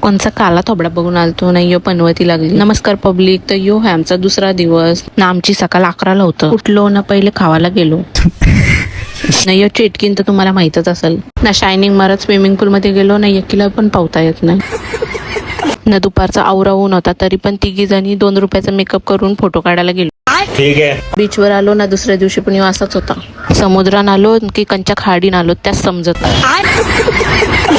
कोणचा काला थोबडा बघून आलतो ना यो पनवती लागली. नमस्कार पब्लिक. तर यो आहे आमचा दुसरा दिवस ना. आमची सकाळ 11ला होतं. उठलो ना पहिले खावायला गेलो नाही. यो चेटकीन तर तुम्हाला माहितच असेल ना. शायनिंग मारत स्विमिंग पूल मध्ये गेलो ना. एकीला पण पावता येत नाही ना. दुपारचा आवरावून होता तरी पण तिघी जणी 2 रुपयाचा मेकअप करून फोटो काढायला गेलो. ठीक आहे. बीचवर आलो ना. दुसऱ्या दिवशी पण यो असाच होता. समुद्रात आलो की कंच्या खाडीन आलो त्याच समजत नाही.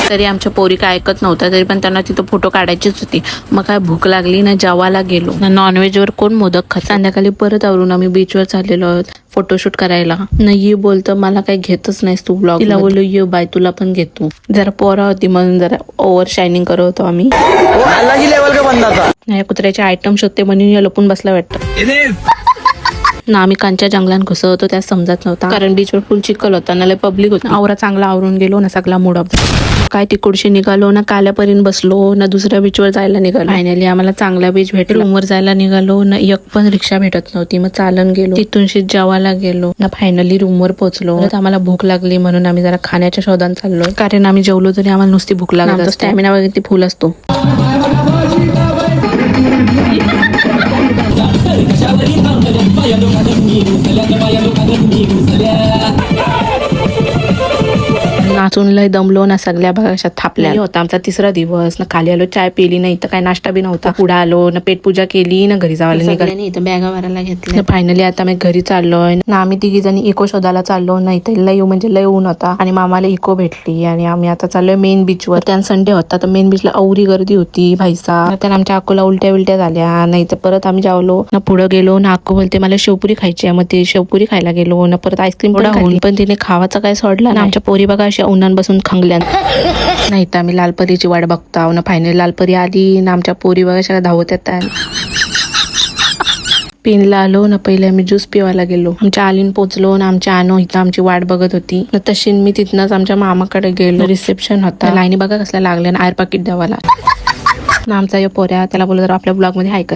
तरी आमच्या पोरी काय ऐकत नव्हत्या. तरी पण त्यांना तिथं फोटो काढायचीच होती. मग काय भूक लागली ना. जेवायला गेलो ना. नॉनव्हेज वर कोण मोदक खात. संध्याकाळी परत आवरून आम्ही बीचवर चाललेलो आहोत फोटोशूट करायला. नाही बोलतं मला काही घेतच नाहीस तू ब्लॉग. तिला बोललो ये बाय तुला पण घेतो. जरा पोरा होती म्हणून जरा ओव्हर शायनिंग करत होतो आम्ही. नाही कुत्र्याचे आयटम शोधते म्हणून लपून बसला वाटतं ना. आम्ही कांच्या जंगलात घुसत होतो त्यात समजत नव्हता. कारण बीचवर फुल चिखल होता ना. लय पब्लिक होता. आवरा चांगला आवरून गेलो ना. सगळा मूड ऑफ काय तिकडशी निघालो ना. काल्यापर्यंत बसलो ना. दुसऱ्या बीचवर जायला निघालो. फायनली आम्हाला चांगला बीच भेटला. रूमवर जायला निघालो ना. एक पण रिक्षा भेटत नव्हती. मग चालन गेलो. तिथून जेवायला गेलो ना. फायनली रूमवर पोहोचलो. आम्हाला भूक लागली म्हणून आम्ही जरा खाण्याच्या शोधात चाललो. कारण आम्ही जेवलो तरी आम्हाला नुसती भूक लागत. स्टॅमिना वगैरे ती फुल असतो. नाचून लय दमलो ना. सगळ्या भागात थापल्या होता. आमचा तिसरा दिवस ना. खाली आलो चाय पिली नाही तर काय नाश्ता बी नव्हता. पुढे आलो ना. पेटपूजा केली ना. घरी जायला निघाली. इथं बॅगा भरायला घेतल्या. फायनली आता मी घरी चाललोय ना. आम्ही तिघी जणी इको शोधायला चाललो. नाही तर लय म्हणजे लय ऊन होता आणि मामाला इको भेटली आणि आम्ही आता चाललोय मेन बीचवर. त्या संडे होता तर मेन बीचला अवरी गर्दी होती भाईसा. तर आमच्या अकोला उलट्या झाल्या. नाही तर परत आम्ही जावलो ना. पुढे गेलो ना. अक्को बोलते मला शेवपुरी खायची आहे. मग ते शेवपुरी खायला गेलो ना. परत आईस्क्रीम पण तिने खावाचा काय सोडला ना. आमच्या पोरी बघा अशा उन्हात बसून खंगल्या. नाही तर आम्ही लालपरीची वाट बघताव ना. फायनल लालपरी आली ना. आमच्या पोरी बघा सगळ्या धावत येतात. पेनला आलो ना. पहिले आम्ही ज्यूस पिवायला गेलो. आमच्या आलीन पोचलो ना. आमच्या आणो इथं आमची वाट बघत होती ना. तशी मी तिथनच आमच्या मामाकडे गेलो. रिसेप्शन होता. लाईनी बघा कसल्या लागल्या ना. आयर पाकिट द्यावाला ना. आमचा यो पोऱ्या त्याला बोलत आपल्या ब्लॉग मध्ये हाय कर.